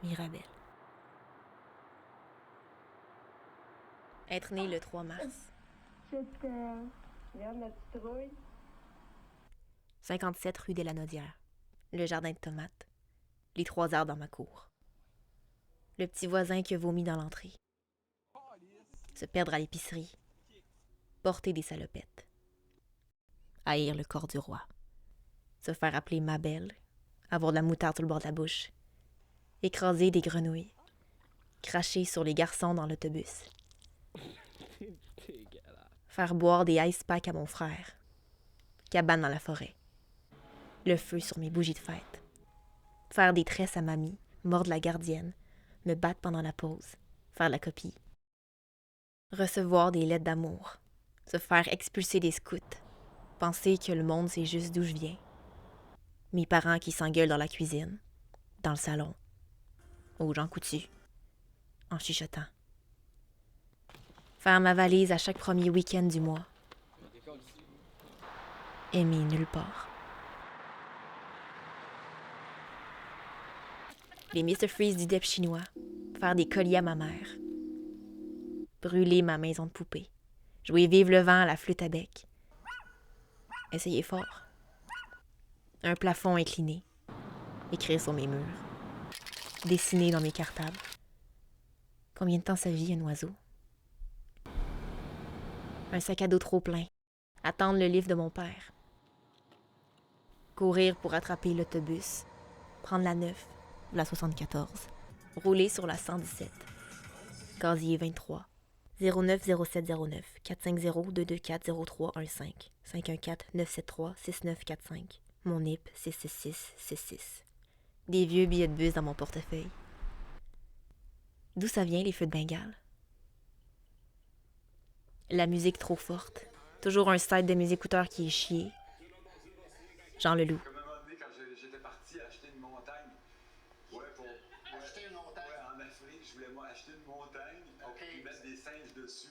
Mirabelle. Être née le 3 mars. Regarde la petite rouille. 57 rue des Lanaudières. Le jardin de tomates. Les 3 arbres dans ma cour. Le petit voisin qui a vomi dans l'entrée. Se perdre à l'épicerie. Porter des salopettes. Haïr le corps du roi. Se faire appeler ma belle. Avoir de la moutarde sur le bord de la bouche. Écraser des grenouilles. Cracher sur les garçons dans l'autobus. Faire boire des ice packs à mon frère. Cabane dans la forêt. Le feu sur mes bougies de fête. Faire des tresses à mamie, mordre la gardienne, me battre pendant la pause, faire la copie. Recevoir des lettres d'amour, se faire expulser des scouts, penser que le monde c'est juste d'où je viens. Mes parents qui s'engueulent dans la cuisine, dans le salon, aux gens coutus, en chuchotant. Faire ma valise à chaque premier week-end du mois. Aimer nulle part. Les Mr. Freeze du dep chinois. Faire des colliers à ma mère. Brûler ma maison de poupée. Jouer vive le vent à la flûte à bec. Essayer fort. Un plafond incliné. Écrire sur mes murs. Dessiner dans mes cartables. Combien de temps ça vit un oiseau? Un sac à dos trop plein. Attendre le livre de mon père. Courir pour attraper l'autobus. Prendre la 9 ou la 74. Rouler sur la 117. Casier 23. 090709 450 224 0315 514 973 6945. Mon NIP 66666. Des vieux billets de bus dans mon portefeuille. D'où ça vient les feux de Bengale? La musique trop forte. Toujours un set de mes écouteurs qui est chié. Jean Leloup. Comme à un moment donné, quand j'étais parti acheter une montagne, pour Acheter une montagne. en Afrique, je voulais moi acheter une montagne, puis mettre des singes dessus.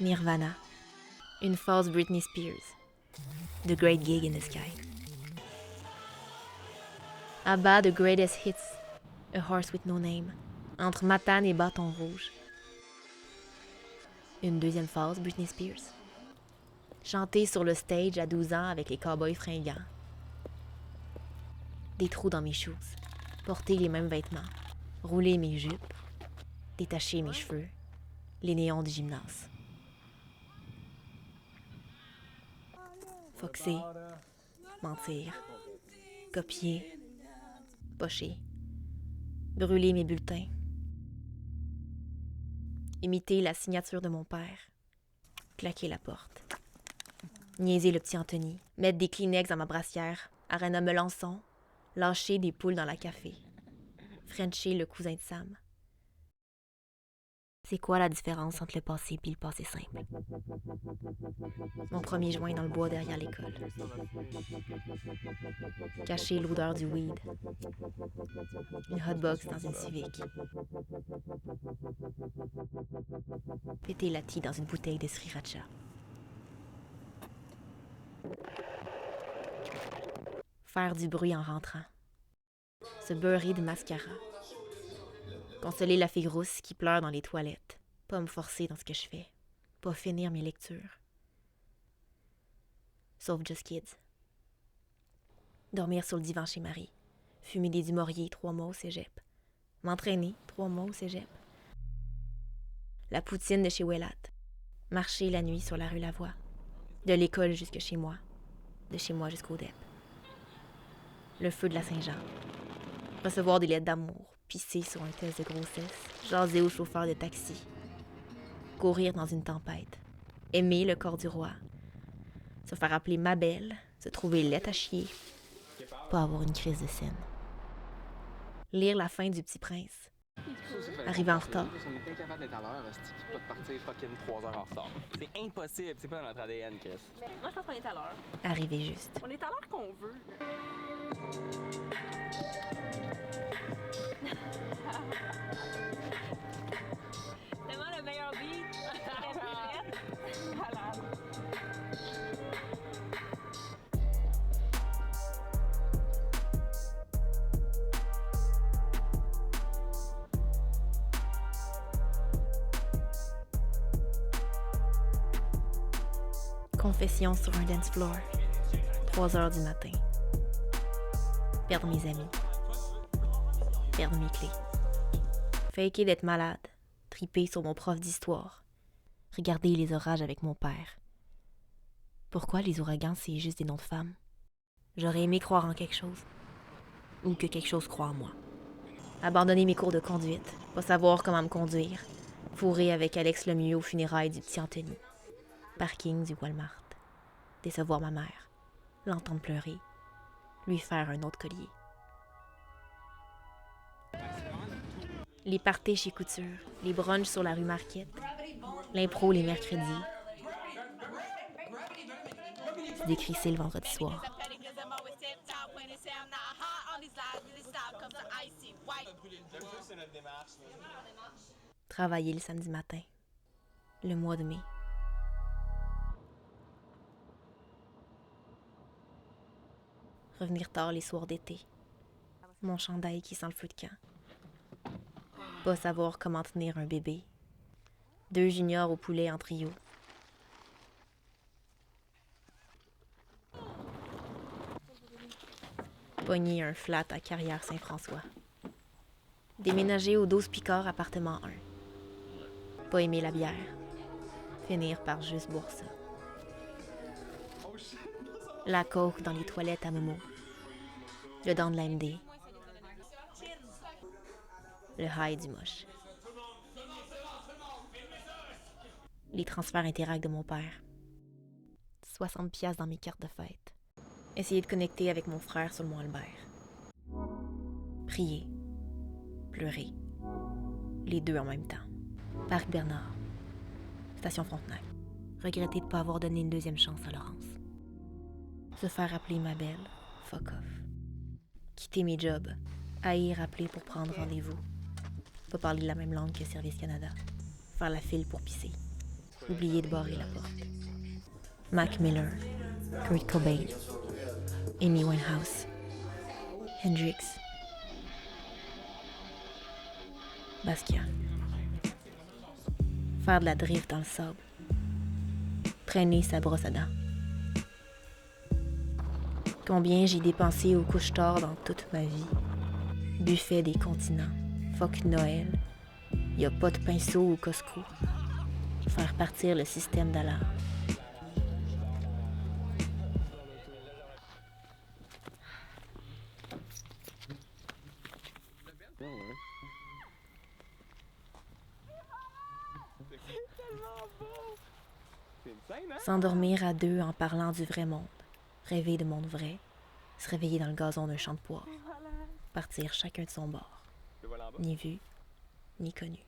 Nirvana. Une false Britney Spears. The Great Gig in the Sky. ABBA, The Greatest Hits. A Horse with No Name. Entre Matane et Bâton Rouge. Une deuxième phase, Britney Spears. Chanter sur le stage à 12 ans avec les cowboys fringants. Des trous dans mes shoes. Porter les mêmes vêtements. Rouler mes jupes. Détacher mes cheveux. Les néons du gymnase. Foxer. Mentir. Copier. Pocher. Brûler mes bulletins. Imiter la signature de mon père. Claquer la porte. Niaiser le petit Anthony. Mettre des Kleenex dans ma brassière. Arena Melançon. Lâcher des poules dans la café. Frencher le cousin de Sam. C'est quoi la différence entre le passé et le passé simple? Mon premier joint dans le bois derrière l'école. Cacher l'odeur du weed. Une hotbox dans une Civic. Péter la tea dans une bouteille de sriracha. Faire du bruit en rentrant. Se beurrer de mascara. Consoler la fille rousse qui pleure dans les toilettes. Pas me forcer dans ce que je fais. Pas finir mes lectures. Sauf Just Kids. Dormir sur le divan chez Marie. Fumer des dumoriers 3 mois au cégep. M'entraîner 3 mois au cégep. La poutine de chez Ouellat. Marcher la nuit sur la rue Lavoie. De l'école jusque chez moi. De chez moi jusqu'au DEP. Le feu de la Saint-Jean. Recevoir des lettres d'amour. Pisser sur un test de grossesse. Jaser au chauffeur de taxi. Courir dans une tempête. Aimer le corps du roi. Se faire appeler ma belle. Se trouver laite à chier. Pas avoir une crise de scène. Lire la fin du Petit Prince. Arriver en retard. On est incapable d'être à l'heure, c'est pas de partir fucking 3 heures en retard. C'est impossible, c'est pas dans notre ADN, Chris. Moi, je pense qu'on est à l'heure. Arriver juste. On est à l'heure qu'on veut. Vraiment le meilleur beat. Malade. Confession sur un dance floor. 3 heures du matin. Perdre mes amis. Perdre mes clés. Faker d'être malade. Triper sur mon prof d'histoire. Regarder les orages avec mon père. Pourquoi les ouragans, c'est juste des noms de femmes? J'aurais aimé croire en quelque chose. Ou que quelque chose croit en moi. Abandonner mes cours de conduite. Pas savoir comment me conduire. Fourrer avec Alex Lemieux aux funérailles du petit Anthony. Parking du Walmart. Décevoir ma mère. L'entendre pleurer. Lui faire un autre collier. Les parties chez Couture. Les brunchs sur la rue Marquette. L'impro les mercredis. Se décrisser le vendredi soir. Travailler le samedi matin. Le mois de mai. Revenir tard les soirs d'été. Mon chandail qui sent le feu de camp. Pas savoir comment tenir un bébé. 2 juniors au poulet en trio. Pogner un flat à Carrière-Saint-François. Déménager au 12 Picard, appartement 1. Pas aimer la bière. Finir par juste boire ça. La coke dans les toilettes à Momo. Le don de la MD. Le high du moche. Les transferts Interac de mon père. 60 piastres dans mes cartes de fête. Essayer de connecter avec mon frère sur le Mont-Albert. Prier. Pleurer. Les deux en même temps. Parc Bernard. Station Frontenac. Regretter de ne pas avoir donné une deuxième chance à Laurence. Se faire appeler ma belle. Fuck off. Quitter mes jobs. Haïr appeler pour prendre rendez-vous. Pas parler la même langue que Service Canada. Faire la file pour pisser. Oublier de barrer la porte. Mac Miller. Kurt Cobain. Amy Winehouse. Hendrix. Basquiat. Faire de la drift dans le sable. Traîner sa brosse à dents. Combien j'ai dépensé au couche-tard dans toute ma vie. Buffet des continents. Fuck Noël. Y a pas de pinceau au Costco. Faire partir le système d'alarme. S'endormir à deux en parlant du vrai monde. Rêver de monde vrai. Se réveiller dans le gazon d'un champ de poire. Partir chacun de son bord. Ni vu, ni connu.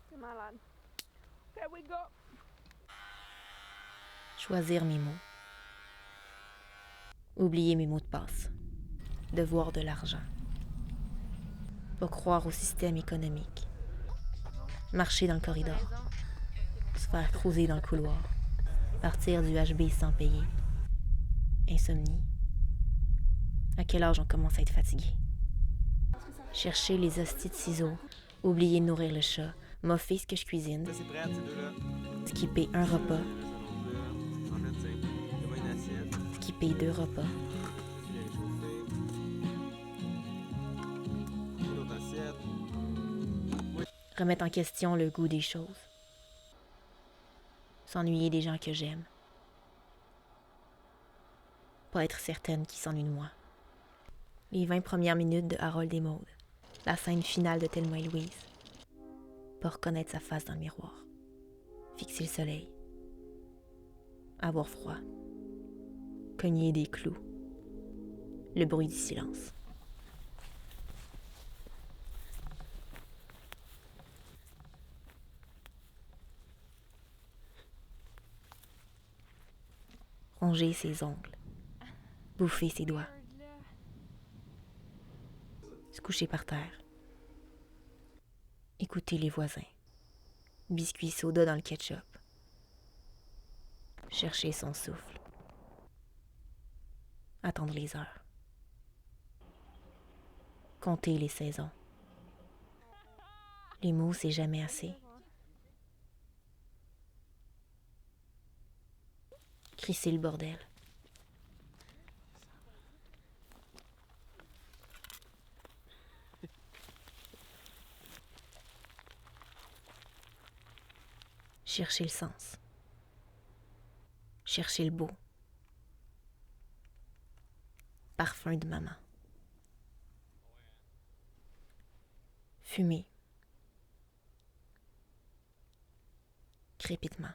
C'est malade. Here we go. Choisir mes mots. Oublier mes mots de passe. Devoir de l'argent. Pas croire au système économique. Marcher dans le corridor. Se faire cruiser dans le couloir. Partir du HB sans payer. Insomnie. À quel âge on commence à être fatigué? Chercher les hosties de ciseaux. Oublier de nourrir le chat. Moffer ce que je cuisine. C'est prêt, ces deux-là. Skipper un repas. En fait, c'est donne-moi une assiette. Skipper 2 repas. Une autre assiette. Remettre en question le goût des choses. S'ennuyer des gens que j'aime. Pas être certaine qu'ils s'ennuient de moi. Les 20 premières minutes de Harold et Maude. La scène finale de Thelma et Louise. Pas reconnaître sa face dans le miroir. Fixer le soleil. Avoir froid. Cogner des clous. Le bruit du silence. Ronger ses ongles. Bouffer ses doigts. Se coucher par terre. Écouter les voisins. Biscuit soda dans le ketchup. Chercher son souffle. Attendre les heures. Compter les saisons. Les mots, c'est jamais assez. Crisser le bordel. Chercher le sens. Chercher le beau. Parfum de maman. Fumer. Crépitement.